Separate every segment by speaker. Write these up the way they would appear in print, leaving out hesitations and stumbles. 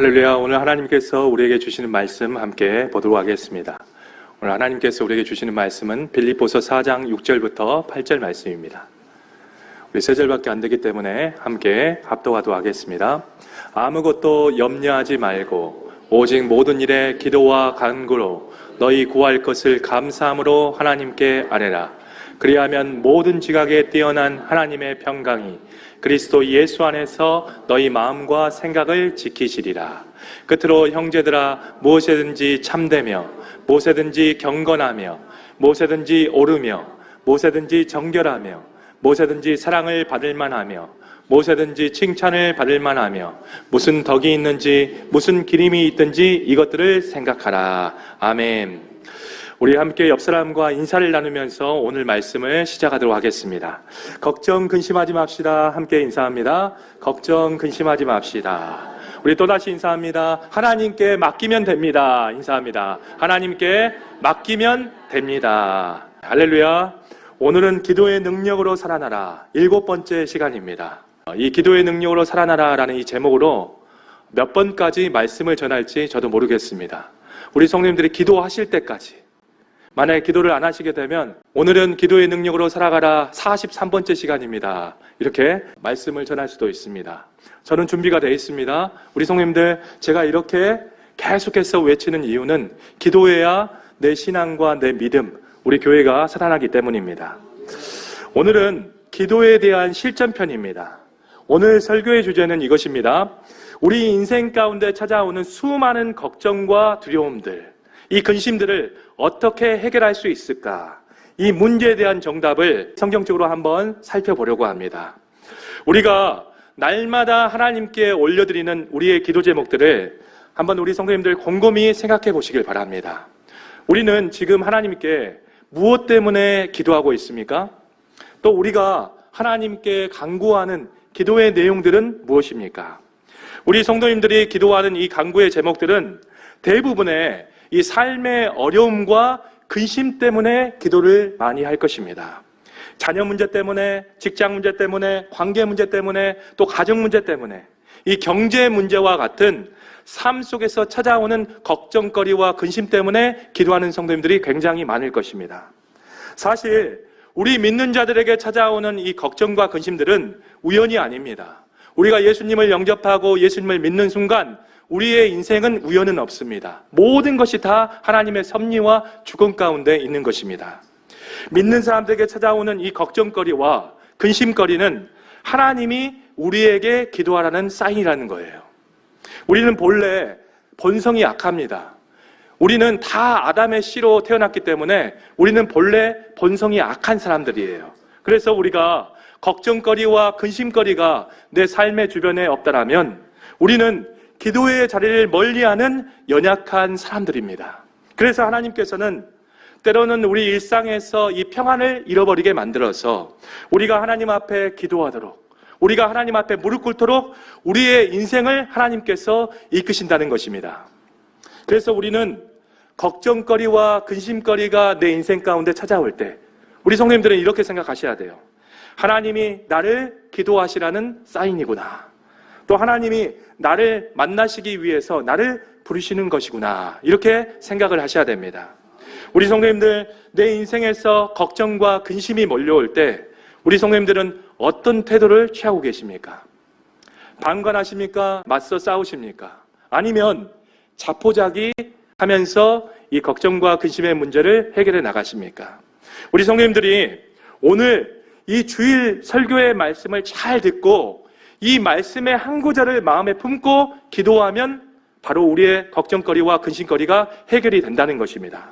Speaker 1: 할렐루야. 오늘 하나님께서 우리에게 주시는 말씀 함께 보도록 하겠습니다. 오늘 하나님께서 우리에게 주시는 말씀은 빌립보서 4장 6절부터 8절 말씀입니다. 우리 3절밖에 안 되기 때문에 함께 합독하도록 하겠습니다. 아무것도 염려하지 말고 오직 모든 일에 기도와 간구로 너희 구할 것을 감사함으로 하나님께 아뢰라. 그리하면 모든 지각에 뛰어난 하나님의 평강이 그리스도 예수 안에서 너희 마음과 생각을 지키시리라. 끝으로 형제들아, 무엇이든지 참되며 무엇이든지 경건하며 무엇이든지 옳으며 무엇이든지 정결하며 무엇이든지 사랑을 받을 만하며 무엇이든지 칭찬을 받을 만하며 무슨 덕이 있는지 무슨 기림이 있든지 이것들을 생각하라. 아멘. 우리 함께 옆 사람과 인사를 나누면서 오늘 말씀을 시작하도록 하겠습니다. 걱정 근심하지 맙시다. 함께 인사합니다. 걱정 근심하지 맙시다. 우리 또다시 인사합니다. 하나님께 맡기면 됩니다. 인사합니다. 하나님께 맡기면 됩니다. 할렐루야. 오늘은 기도의 능력으로 살아나라 7번째 시간입니다. 이 기도의 능력으로 살아나라 라는 이 제목으로 몇 번까지 말씀을 전할지 저도 모르겠습니다. 우리 성도님들이 기도하실 때까지, 만약에 기도를 안 하시게 되면 오늘은 기도의 능력으로 살아가라 43번째 시간입니다. 이렇게 말씀을 전할 수도 있습니다. 저는 준비가 되어 있습니다. 우리 성도님들, 제가 이렇게 계속해서 외치는 이유는 기도해야 내 신앙과 내 믿음, 우리 교회가 살아나기 때문입니다. 오늘은 기도에 대한 실전편입니다. 오늘 설교의 주제는 이것입니다. 우리 인생 가운데 찾아오는 수많은 걱정과 두려움들, 이 근심들을 어떻게 해결할 수 있을까? 이 문제에 대한 정답을 성경적으로 한번 살펴보려고 합니다. 우리가 날마다 하나님께 올려드리는 우리의 기도 제목들을 한번 우리 성도님들 곰곰이 생각해 보시길 바랍니다. 우리는 지금 하나님께 무엇 때문에 기도하고 있습니까? 또 우리가 하나님께 간구하는 기도의 내용들은 무엇입니까? 우리 성도님들이 기도하는 이 간구의 제목들은 대부분의 이 삶의 어려움과 근심 때문에 기도를 많이 할 것입니다. 자녀 문제 때문에, 직장 문제 때문에, 관계 문제 때문에, 또 가정 문제 때문에, 이 경제 문제와 같은 삶 속에서 찾아오는 걱정거리와 근심 때문에 기도하는 성도님들이 굉장히 많을 것입니다. 사실 우리 믿는 자들에게 찾아오는 이 걱정과 근심들은 우연이 아닙니다. 우리가 예수님을 영접하고 예수님을 믿는 순간 우리의 인생은 우연은 없습니다. 모든 것이 다 하나님의 섭리와 주권 가운데 있는 것입니다. 믿는 사람들에게 찾아오는 이 걱정거리와 근심거리는 하나님이 우리에게 기도하라는 사인이라는 거예요. 우리는 본래 본성이 약합니다. 우리는 다 아담의 씨로 태어났기 때문에 우리는 본래 본성이 악한 사람들이에요. 그래서 우리가 걱정거리와 근심거리가 내 삶의 주변에 없다라면 우리는 기도의 자리를 멀리하는 연약한 사람들입니다. 그래서 하나님께서는 때로는 우리 일상에서 이 평안을 잃어버리게 만들어서 우리가 하나님 앞에 기도하도록, 우리가 하나님 앞에 무릎 꿇도록 우리의 인생을 하나님께서 이끄신다는 것입니다. 그래서 우리는 걱정거리와 근심거리가 내 인생 가운데 찾아올 때 우리 성도님들은 이렇게 생각하셔야 돼요. 하나님이 나를 기도하시라는 사인이구나. 또 하나님이 나를 만나시기 위해서 나를 부르시는 것이구나. 이렇게 생각을 하셔야 됩니다. 우리 성도님들, 내 인생에서 걱정과 근심이 몰려올 때 우리 성도님들은 어떤 태도를 취하고 계십니까? 방관하십니까? 맞서 싸우십니까? 아니면 자포자기 하면서 이 걱정과 근심의 문제를 해결해 나가십니까? 우리 성도님들이 오늘 이 주일 설교의 말씀을 잘 듣고 이 말씀의 한 구절을 마음에 품고 기도하면 바로 우리의 걱정거리와 근심거리가 해결이 된다는 것입니다.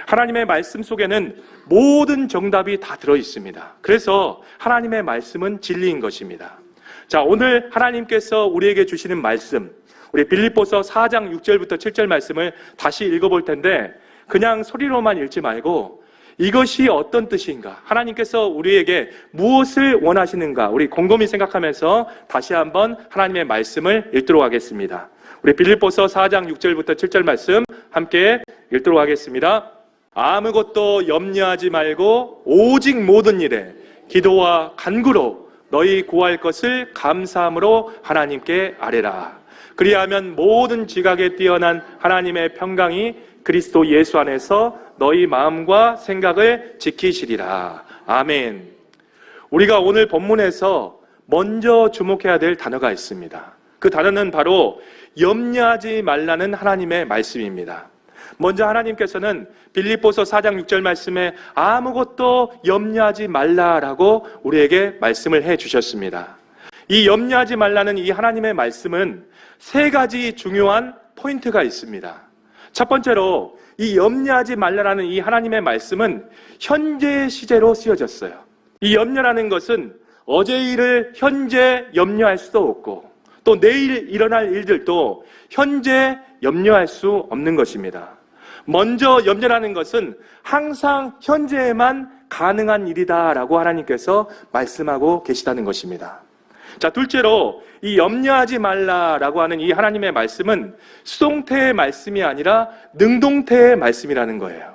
Speaker 1: 하나님의 말씀 속에는 모든 정답이 다 들어있습니다. 그래서 하나님의 말씀은 진리인 것입니다. 자, 오늘 하나님께서 우리에게 주시는 말씀, 우리 빌립보서 4장 6절부터 7절 말씀을 다시 읽어볼 텐데 그냥 소리로만 읽지 말고 이것이 어떤 뜻인가? 하나님께서 우리에게 무엇을 원하시는가? 우리 곰곰이 생각하면서 다시 한번 하나님의 말씀을 읽도록 하겠습니다. 우리 빌립보서 4장 6절부터 7절 말씀 함께 읽도록 하겠습니다. 아무것도 염려하지 말고 오직 모든 일에 기도와 간구로 너희 구할 것을 감사함으로 하나님께 아뢰라. 그리하면 모든 지각에 뛰어난 하나님의 평강이 그리스도 예수 안에서 너희 마음과 생각을 지키시리라. 아멘. 우리가 오늘 본문에서 먼저 주목해야 될 단어가 있습니다. 그 단어는 바로 염려하지 말라는 하나님의 말씀입니다. 먼저 하나님께서는 빌립보서 4장 6절 말씀에 아무것도 염려하지 말라라고 우리에게 말씀을 해 주셨습니다. 이 염려하지 말라는 이 하나님의 말씀은 세 가지 중요한 포인트가 있습니다. 첫 번째로 이 염려하지 말라라는 이 하나님의 말씀은 현재 시제로 쓰여졌어요. 이 염려라는 것은 어제 일을 현재 염려할 수도 없고 또 내일 일어날 일들도 현재 염려할 수 없는 것입니다. 먼저 염려라는 것은 항상 현재에만 가능한 일이다라고 하나님께서 말씀하고 계시다는 것입니다. 자, 둘째로 이 염려하지 말라라고 하는 이 하나님의 말씀은 수동태의 말씀이 아니라 능동태의 말씀이라는 거예요.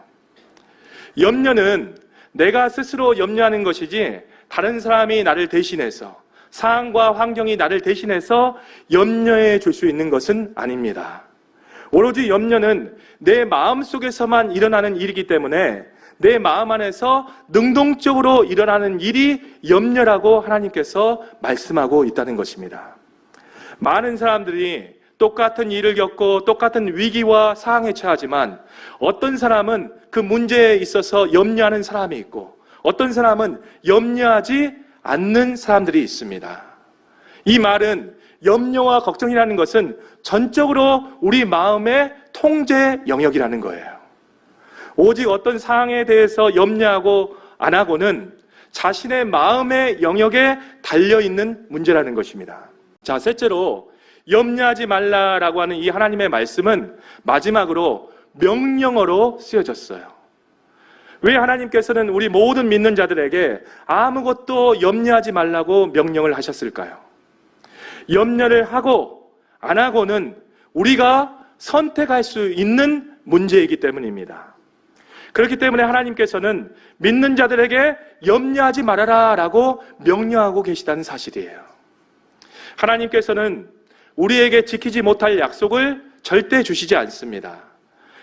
Speaker 1: 염려는 내가 스스로 염려하는 것이지 다른 사람이 나를 대신해서 상황과 환경이 나를 대신해서 염려해 줄 수 있는 것은 아닙니다. 오로지 염려는 내 마음 속에서만 일어나는 일이기 때문에 내 마음 안에서 능동적으로 일어나는 일이 염려라고 하나님께서 말씀하고 있다는 것입니다. 많은 사람들이 똑같은 일을 겪고 똑같은 위기와 상황에 처하지만 어떤 사람은 그 문제에 있어서 염려하는 사람이 있고 어떤 사람은 염려하지 않는 사람들이 있습니다. 이 말은 염려와 걱정이라는 것은 전적으로 우리 마음의 통제 영역이라는 거예요. 오직 어떤 상황에 대해서 염려하고 안 하고는 자신의 마음의 영역에 달려있는 문제라는 것입니다. 자, 셋째로 염려하지 말라라고 하는 이 하나님의 말씀은 마지막으로 명령어로 쓰여졌어요. 왜 하나님께서는 우리 모든 믿는 자들에게 아무것도 염려하지 말라고 명령을 하셨을까요? 염려를 하고 안 하고는 우리가 선택할 수 있는 문제이기 때문입니다. 그렇기 때문에 하나님께서는 믿는 자들에게 염려하지 말아라 라고 명령하고 계시다는 사실이에요. 하나님께서는 우리에게 지키지 못할 약속을 절대 주시지 않습니다.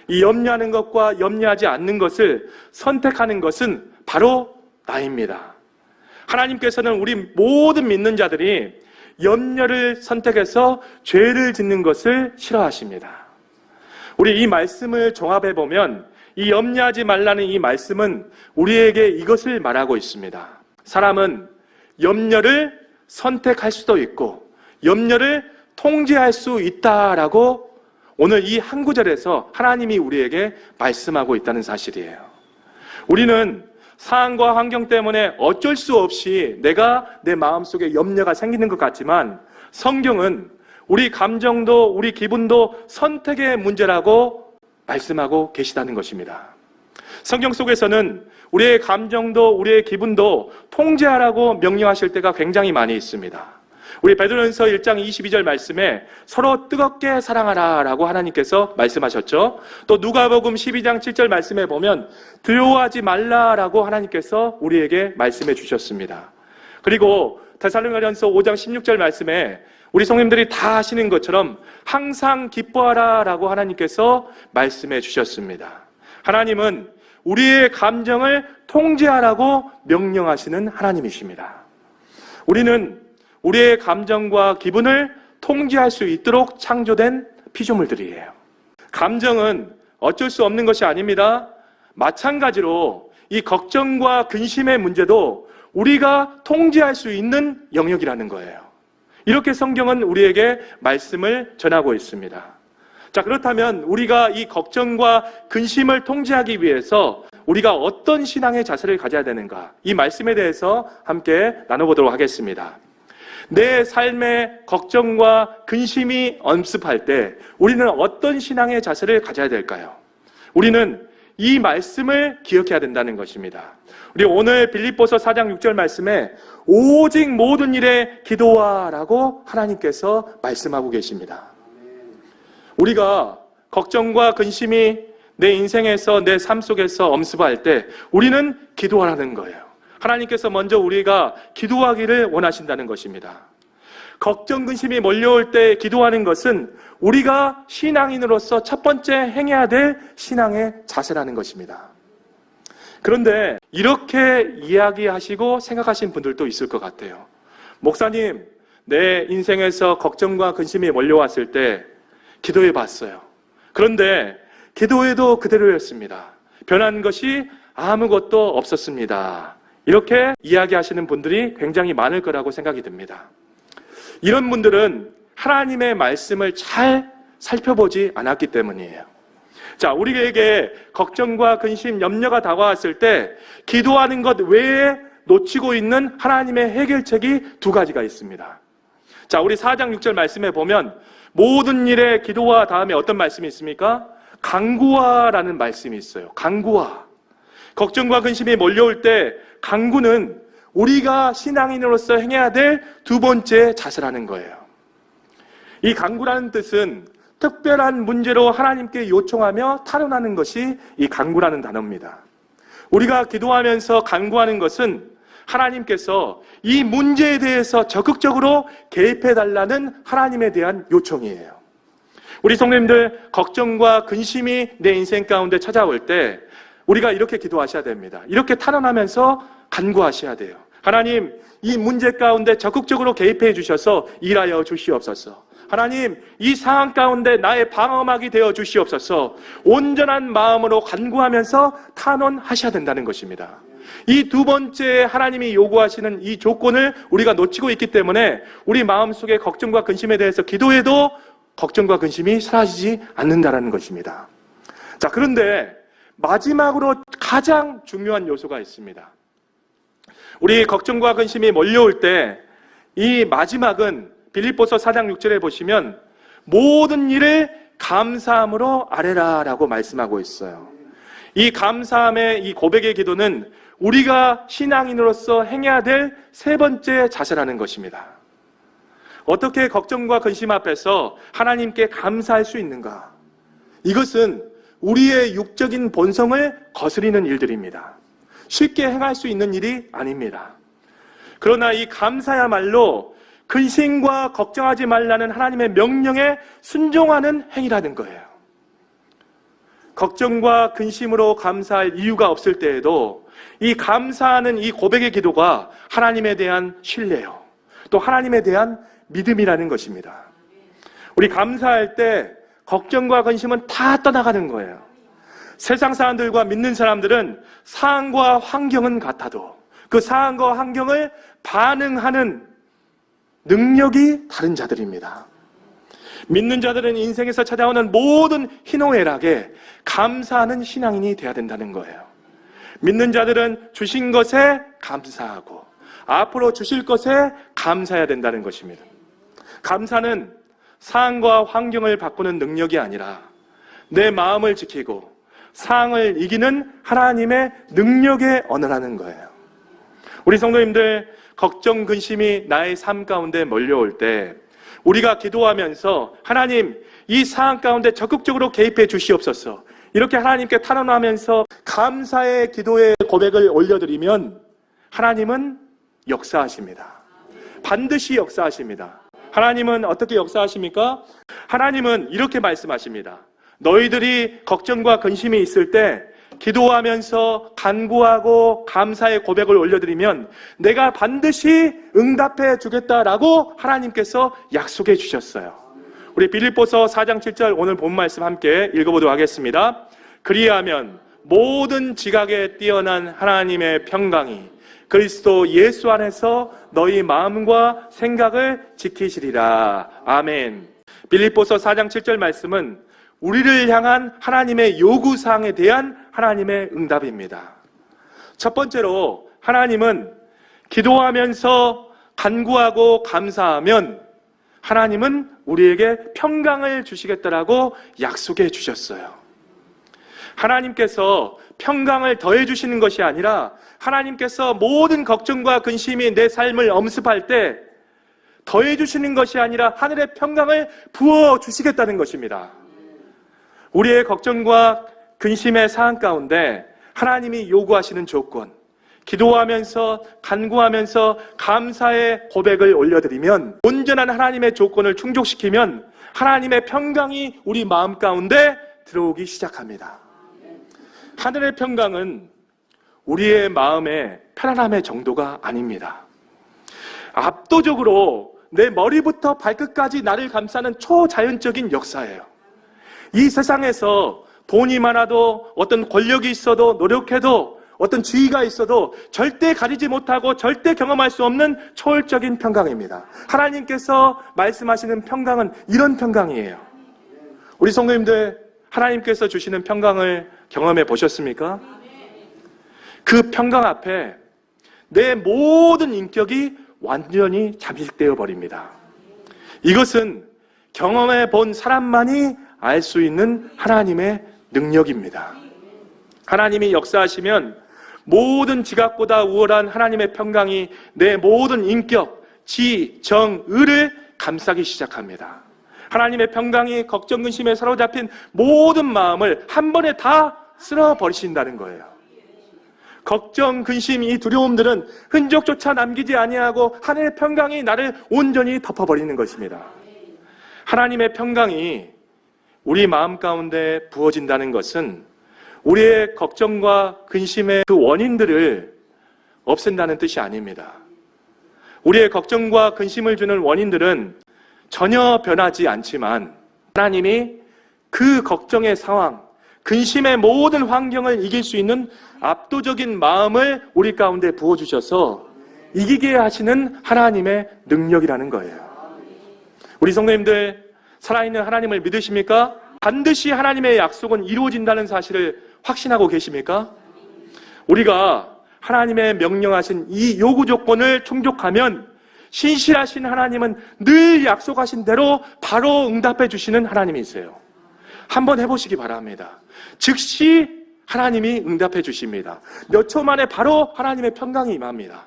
Speaker 1: 이 염려하는 것과 염려하지 않는 것을 선택하는 것은 바로 나입니다. 하나님께서는 우리 모든 믿는 자들이 염려를 선택해서 죄를 짓는 것을 싫어하십니다. 우리 이 말씀을 종합해 보면 이 염려하지 말라는 이 말씀은 우리에게 이것을 말하고 있습니다. 사람은 염려를 선택할 수도 있고 염려를 통제할 수 있다라고 오늘 이 한 구절에서 하나님이 우리에게 말씀하고 있다는 사실이에요. 우리는 상황과 환경 때문에 어쩔 수 없이 내가 내 마음속에 염려가 생기는 것 같지만 성경은 우리 감정도 우리 기분도 선택의 문제라고 말씀하고 계시다는 것입니다. 성경 속에서는 우리의 감정도 우리의 기분도 통제하라고 명령하실 때가 굉장히 많이 있습니다. 우리 베드로전서 1장 22절 말씀에 서로 뜨겁게 사랑하라 라고 하나님께서 말씀하셨죠. 또 누가복음 12장 7절 말씀에 보면 두려워하지 말라라고 하나님께서 우리에게 말씀해 주셨습니다. 그리고 데살로니가전서 5장 16절 말씀에 우리 성님들이 다 하시는 것처럼 항상 기뻐하라 라고 하나님께서 말씀해 주셨습니다. 하나님은 우리의 감정을 통제하라고 명령하시는 하나님이십니다. 우리는 우리의 감정과 기분을 통제할 수 있도록 창조된 피조물들이에요. 감정은 어쩔 수 없는 것이 아닙니다. 마찬가지로 이 걱정과 근심의 문제도 우리가 통제할 수 있는 영역이라는 거예요. 이렇게 성경은 우리에게 말씀을 전하고 있습니다. 자, 그렇다면 우리가 이 걱정과 근심을 통제하기 위해서 우리가 어떤 신앙의 자세를 가져야 되는가? 이 말씀에 대해서 함께 나눠보도록 하겠습니다. 내 삶의 걱정과 근심이 엄습할 때 우리는 어떤 신앙의 자세를 가져야 될까요? 우리는 이 말씀을 기억해야 된다는 것입니다. 우리 오늘 빌립보서 4장 6절 말씀에 오직 모든 일에 기도하라고 하나님께서 말씀하고 계십니다. 우리가 걱정과 근심이 내 인생에서 내 삶 속에서 엄습할 때 우리는 기도하라는 거예요. 하나님께서 먼저 우리가 기도하기를 원하신다는 것입니다. 걱정, 근심이 몰려올 때 기도하는 것은 우리가 신앙인으로서 첫 번째 행해야 될 신앙의 자세라는 것입니다. 그런데 이렇게 이야기하시고 생각하신 분들도 있을 것 같아요. 목사님, 내 인생에서 걱정과 근심이 몰려왔을 때 기도해 봤어요. 그런데 기도해도 그대로였습니다. 변한 것이 아무것도 없었습니다. 이렇게 이야기하시는 분들이 굉장히 많을 거라고 생각이 듭니다. 이런 분들은 하나님의 말씀을 잘 살펴보지 않았기 때문이에요. 자, 우리에게 걱정과 근심, 염려가 다가왔을 때 기도하는 것 외에 놓치고 있는 하나님의 해결책이 두 가지가 있습니다. 자, 우리 4장 6절 말씀에 보면 모든 일에 기도와 다음에 어떤 말씀이 있습니까? 간구하라는 말씀이 있어요. 간구하. 걱정과 근심이 몰려올 때 간구는 우리가 신앙인으로서 행해야 될 두 번째 자세라는 거예요. 이 간구라는 뜻은 특별한 문제로 하나님께 요청하며 탄원하는 것이 이 간구라는 단어입니다. 우리가 기도하면서 간구하는 것은 하나님께서 이 문제에 대해서 적극적으로 개입해달라는 하나님에 대한 요청이에요. 우리 성도님들, 걱정과 근심이 내 인생 가운데 찾아올 때 우리가 이렇게 기도하셔야 됩니다. 이렇게 탄원하면서 간구하셔야 돼요. 하나님, 이 문제 가운데 적극적으로 개입해 주셔서 일하여 주시옵소서. 하나님, 이 상황 가운데 나의 방어막이 되어 주시옵소서. 온전한 마음으로 간구하면서 탄원하셔야 된다는 것입니다. 이 두 번째 하나님이 요구하시는 이 조건을 우리가 놓치고 있기 때문에 우리 마음속에 걱정과 근심에 대해서 기도해도 걱정과 근심이 사라지지 않는다는 것입니다. 자, 그런데 마지막으로 가장 중요한 요소가 있습니다. 우리 걱정과 근심이 몰려올 때 이 마지막은 빌립보서 4장 6절에 보시면 모든 일을 감사함으로 아뢰라라고 말씀하고 있어요. 이 감사함의 이 고백의 기도는 우리가 신앙인으로서 행해야 될 세 번째 자세라는 것입니다. 어떻게 걱정과 근심 앞에서 하나님께 감사할 수 있는가? 이것은 우리의 육적인 본성을 거스리는 일들입니다. 쉽게 행할 수 있는 일이 아닙니다. 그러나 이 감사야말로 근심과 걱정하지 말라는 하나님의 명령에 순종하는 행위라는 거예요. 걱정과 근심으로 감사할 이유가 없을 때에도 이 감사하는 이 고백의 기도가 하나님에 대한 신뢰요, 또 하나님에 대한 믿음이라는 것입니다. 우리 감사할 때 걱정과 근심은 다 떠나가는 거예요. 세상 사람들과 믿는 사람들은 상황과 환경은 같아도 그 상황과 환경을 반응하는 능력이 다른 자들입니다. 믿는 자들은 인생에서 찾아오는 모든 희노애락에 감사하는 신앙인이 되어야 된다는 거예요. 믿는 자들은 주신 것에 감사하고 앞으로 주실 것에 감사해야 된다는 것입니다. 감사는 상황과 환경을 바꾸는 능력이 아니라 내 마음을 지키고 상황을 이기는 하나님의 능력에 언어라는 거예요. 우리 성도님들, 걱정, 근심이 나의 삶 가운데 몰려올 때 우리가 기도하면서 하나님, 이 상황 가운데 적극적으로 개입해 주시옵소서, 이렇게 하나님께 탄원하면서 감사의 기도의 고백을 올려드리면 하나님은 역사하십니다. 반드시 역사하십니다. 하나님은 어떻게 역사하십니까? 하나님은 이렇게 말씀하십니다. 너희들이 걱정과 근심이 있을 때 기도하면서 간구하고 감사의 고백을 올려드리면 내가 반드시 응답해 주겠다라고 하나님께서 약속해 주셨어요. 우리 빌립보서 4장 7절 오늘 본 말씀 함께 읽어보도록 하겠습니다. 그리하면 모든 지각에 뛰어난 하나님의 평강이 그리스도 예수 안에서 너희 마음과 생각을 지키시리라. 아멘. 빌립보서 4장 7절 말씀은 우리를 향한 하나님의 요구사항에 대한 하나님의 응답입니다. 첫 번째로 하나님은 기도하면서 간구하고 감사하면 하나님은 우리에게 평강을 주시겠다라고 약속해 주셨어요. 하나님께서 평강을 더해 주시는 것이 아니라 하나님께서 모든 걱정과 근심이 내 삶을 엄습할 때 더해 주시는 것이 아니라 하늘의 평강을 부어 주시겠다는 것입니다. 우리의 걱정과 근심의 상황 가운데 하나님이 요구하시는 조건, 기도하면서 간구하면서 감사의 고백을 올려드리면, 온전한 하나님의 조건을 충족시키면 하나님의 평강이 우리 마음 가운데 들어오기 시작합니다. 하늘의 평강은 우리의 마음의 편안함의 정도가 아닙니다. 압도적으로 내 머리부터 발끝까지 나를 감싸는 초자연적인 역사예요. 이 세상에서 돈이 많아도, 어떤 권력이 있어도, 노력해도, 어떤 지위가 있어도 절대 가리지 못하고 절대 경험할 수 없는 초월적인 평강입니다. 하나님께서 말씀하시는 평강은 이런 평강이에요. 우리 성도님들, 하나님께서 주시는 평강을 경험해 보셨습니까? 그 평강 앞에 내 모든 인격이 완전히 잠식되어 버립니다. 이것은 경험해 본 사람만이 알 수 있는 하나님의 능력입니다. 하나님이 역사하시면 모든 지각보다 우월한 하나님의 평강이 내 모든 인격, 지, 정, 의를 감싸기 시작합니다. 하나님의 평강이 걱정, 근심에 사로잡힌 모든 마음을 한 번에 다 쓸어버리신다는 거예요. 걱정, 근심, 이 두려움들은 흔적조차 남기지 아니하고 하늘의 평강이 나를 온전히 덮어버리는 것입니다. 하나님의 평강이 우리 마음 가운데 부어진다는 것은 우리의 걱정과 근심의 그 원인들을 없앤다는 뜻이 아닙니다. 우리의 걱정과 근심을 주는 원인들은 전혀 변하지 않지만 하나님이 그 걱정의 상황, 근심의 모든 환경을 이길 수 있는 압도적인 마음을 우리 가운데 부어주셔서 이기게 하시는 하나님의 능력이라는 거예요. 우리 성도님들, 살아있는 하나님을 믿으십니까? 반드시 하나님의 약속은 이루어진다는 사실을 확신하고 계십니까? 우리가 하나님의 명령하신 이 요구 조건을 충족하면 신실하신 하나님은 늘 약속하신 대로 바로 응답해 주시는 하나님이세요. 한번 해보시기 바랍니다. 즉시 하나님이 응답해 주십니다. 몇 초 만에 바로 하나님의 평강이 임합니다.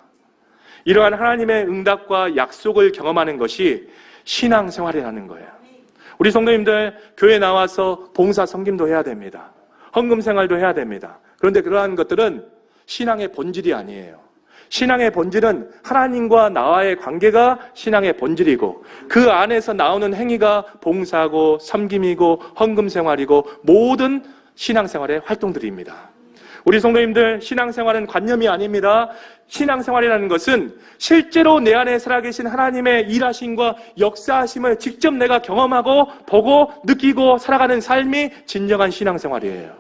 Speaker 1: 이러한 하나님의 응답과 약속을 경험하는 것이 신앙생활이라는 거예요. 우리 성도님들, 교회 나와서 봉사 섬김도 해야 됩니다. 헌금 생활도 해야 됩니다. 그런데 그러한 것들은 신앙의 본질이 아니에요. 신앙의 본질은 하나님과 나와의 관계가 신앙의 본질이고, 그 안에서 나오는 행위가 봉사고 섬김이고 헌금 생활이고 모든 신앙생활의 활동들입니다. 우리 성도님들, 신앙생활은 관념이 아닙니다. 신앙생활이라는 것은 실제로 내 안에 살아계신 하나님의 일하심과 역사하심을 직접 내가 경험하고 보고 느끼고 살아가는 삶이 진정한 신앙생활이에요.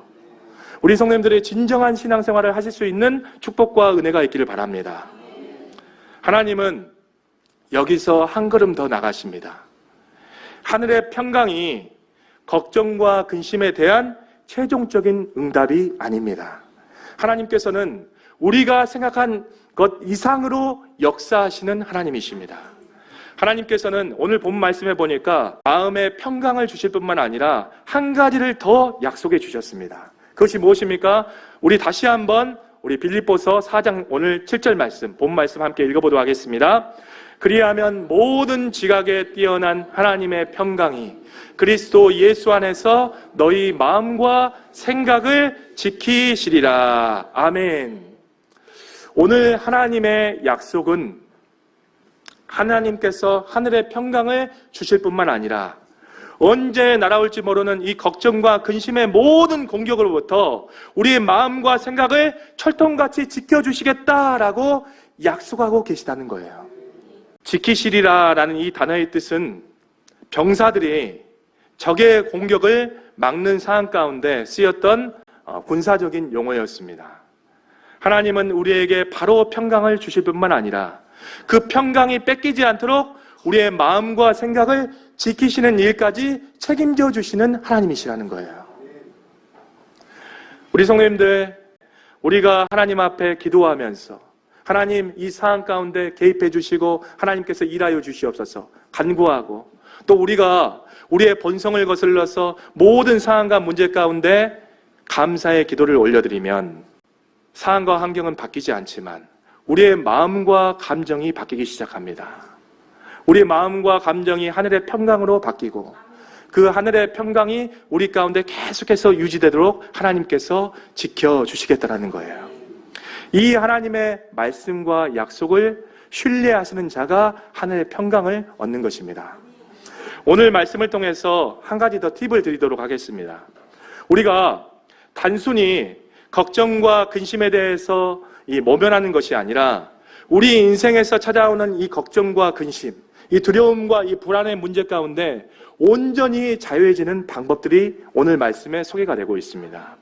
Speaker 1: 우리 성도님들의 진정한 신앙생활을 하실 수 있는 축복과 은혜가 있기를 바랍니다. 하나님은 여기서 한 걸음 더 나가십니다. 하늘의 평강이 걱정과 근심에 대한 최종적인 응답이 아닙니다. 하나님께서는 우리가 생각한 것 이상으로 역사하시는 하나님이십니다. 하나님께서는 오늘 본 말씀해 보니까 마음의 평강을 주실 뿐만 아니라 한 가지를 더 약속해 주셨습니다. 그것이 무엇입니까? 우리 다시 한번 우리 빌립보서 4장 오늘 7절 말씀, 본 말씀 함께 읽어보도록 하겠습니다. 그리하면 모든 지각에 뛰어난 하나님의 평강이 그리스도 예수 안에서 너희 마음과 생각을 지키시리라. 아멘. 오늘 하나님의 약속은 하나님께서 하늘의 평강을 주실 뿐만 아니라 언제 날아올지 모르는 이 걱정과 근심의 모든 공격으로부터 우리의 마음과 생각을 철통같이 지켜주시겠다라고 약속하고 계시다는 거예요. 지키시리라라는 이 단어의 뜻은 병사들이 적의 공격을 막는 상황 가운데 쓰였던 군사적인 용어였습니다. 하나님은 우리에게 바로 평강을 주실 뿐만 아니라 그 평강이 뺏기지 않도록 우리의 마음과 생각을 지키시는 일까지 책임져 주시는 하나님이시라는 거예요. 우리 성도님들, 우리가 하나님 앞에 기도하면서 하나님 이 상황 가운데 개입해 주시고 하나님께서 일하여 주시옵소서 간구하고, 또 우리가 우리의 본성을 거슬러서 모든 상황과 문제 가운데 감사의 기도를 올려드리면 상황과 환경은 바뀌지 않지만 우리의 마음과 감정이 바뀌기 시작합니다. 우리의 마음과 감정이 하늘의 평강으로 바뀌고 그 하늘의 평강이 우리 가운데 계속해서 유지되도록 하나님께서 지켜주시겠다는 거예요. 이 하나님의 말씀과 약속을 신뢰하시는 자가 하늘의 평강을 얻는 것입니다. 오늘 말씀을 통해서 한 가지 더 팁을 드리도록 하겠습니다. 우리가 단순히 걱정과 근심에 대해서 모면하는 것이 아니라 우리 인생에서 찾아오는 이 걱정과 근심, 이 두려움과 이 불안의 문제 가운데 온전히 자유해지는 방법들이 오늘 말씀에 소개가 되고 있습니다.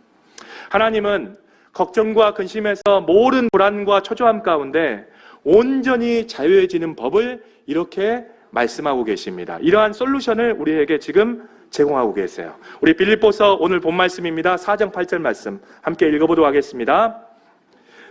Speaker 1: 하나님은 걱정과 근심에서 모든 불안과 초조함 가운데 온전히 자유해지는 법을 이렇게 말씀하고 계십니다. 이러한 솔루션을 우리에게 지금 제공하고 계세요. 우리 빌립보서 오늘 본 말씀입니다. 4장 8절 말씀 함께 읽어보도록 하겠습니다.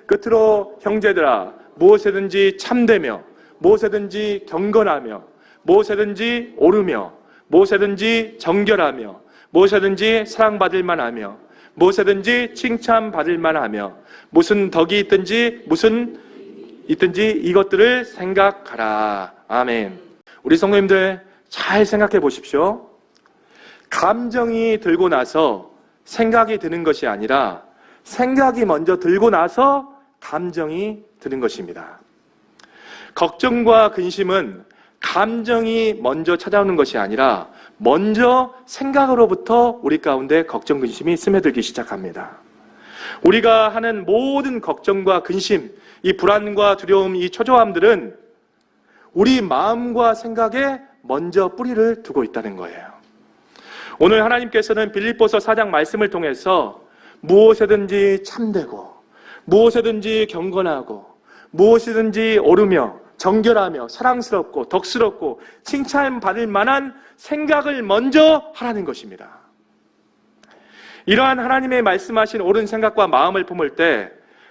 Speaker 1: 끝으로 형제들아, 무엇이든지 참되며 무엇이든지 경건하며 무엇이든지 옳으며 무엇이든지 정결하며 무엇이든지 사랑받을 만하며 무엇이든지 칭찬받을 만하며 무슨 덕이 있든지 무슨 있든지 이것들을 생각하라. 아멘. 우리 성도님들 잘 생각해 보십시오. 감정이 들고 나서 생각이 드는 것이 아니라 생각이 먼저 들고 나서 감정이 드는 것입니다. 걱정과 근심은 감정이 먼저 찾아오는 것이 아니라 먼저 생각으로부터 우리 가운데 걱정, 근심이 스며들기 시작합니다. 우리가 하는 모든 걱정과 근심, 이 불안과 두려움, 이 초조함들은 우리 마음과 생각에 먼저 뿌리를 두고 있다는 거예요. 오늘 하나님께서는 빌립보서 4장 말씀을 통해서 무엇이든지 참되고 무엇이든지 경건하고 무엇이든지 옳으며 정결하며 사랑스럽고 덕스럽고 칭찬받을 만한 생각을 먼저 하라는 것입니다. 이러한 하나님의 말씀하신 옳은 생각과 마음을 품을 때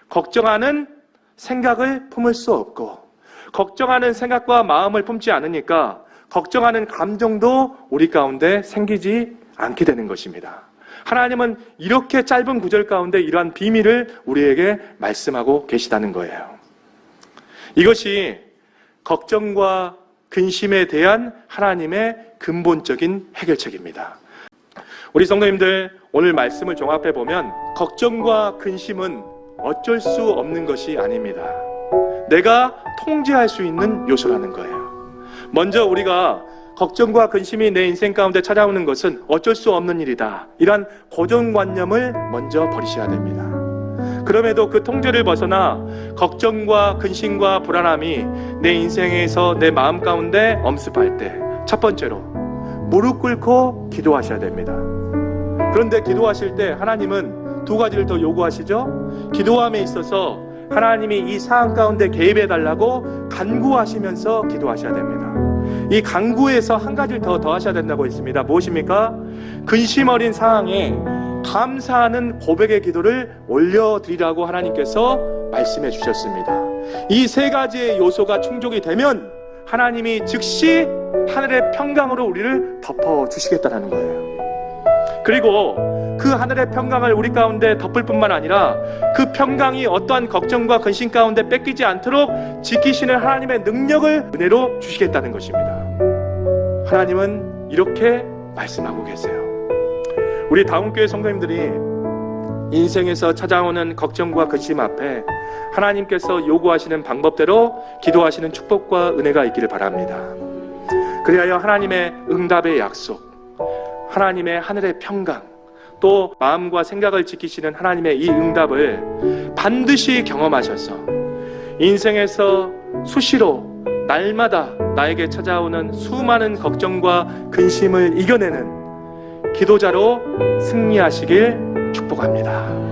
Speaker 1: 걱정하는 생각을 품을 수 없고 걱정하는 생각과 마음을 품지 않으니까 걱정하는 감정도 우리 가운데 생기지 않게 되는 것입니다. 하나님은 이렇게 짧은 구절 가운데 이러한 비밀을 우리에게 말씀하고 계시다는 거예요. 이것이 걱정과 근심에 대한 하나님의 근본적인 해결책입니다. 우리 성도님들 오늘 말씀을 종합해 보면 걱정과 근심은 어쩔 수 없는 것이 아닙니다. 내가 통제할 수 있는 요소라는 거예요. 먼저 우리가 걱정과 근심이 내 인생 가운데 찾아오는 것은 어쩔 수 없는 일이다. 이런 고정관념을 먼저 버리셔야 됩니다. 그럼에도 그 통제를 벗어나 걱정과 근심과 불안함이 내 인생에서 내 마음 가운데 엄습할 때 첫 번째로 무릎 꿇고 기도하셔야 됩니다. 그런데 기도하실 때 하나님은 두 가지를 더 요구하시죠. 기도함에 있어서 하나님이 이 상황 가운데 개입해달라고 간구하시면서 기도하셔야 됩니다. 이 간구에서 한 가지를 더 더하셔야 된다고 했습니다. 무엇입니까? 근심 어린 상황에 감사하는 고백의 기도를 올려드리라고 하나님께서 말씀해 주셨습니다. 이 세 가지의 요소가 충족이 되면 하나님이 즉시 하늘의 평강으로 우리를 덮어주시겠다는 거예요. 그리고 그 하늘의 평강을 우리 가운데 덮을 뿐만 아니라 그 평강이 어떠한 걱정과 근심 가운데 뺏기지 않도록 지키시는 하나님의 능력을 은혜로 주시겠다는 것입니다. 하나님은 이렇게 말씀하고 계세요. 우리 다운교회 성도님들이 인생에서 찾아오는 걱정과 근심 앞에 하나님께서 요구하시는 방법대로 기도하시는 축복과 은혜가 있기를 바랍니다. 그리하여 하나님의 응답의 약속, 하나님의 하늘의 평강, 또 마음과 생각을 지키시는 하나님의 이 응답을 반드시 경험하셔서 인생에서 수시로 날마다 나에게 찾아오는 수많은 걱정과 근심을 이겨내는 기도자로 승리하시길 축복합니다.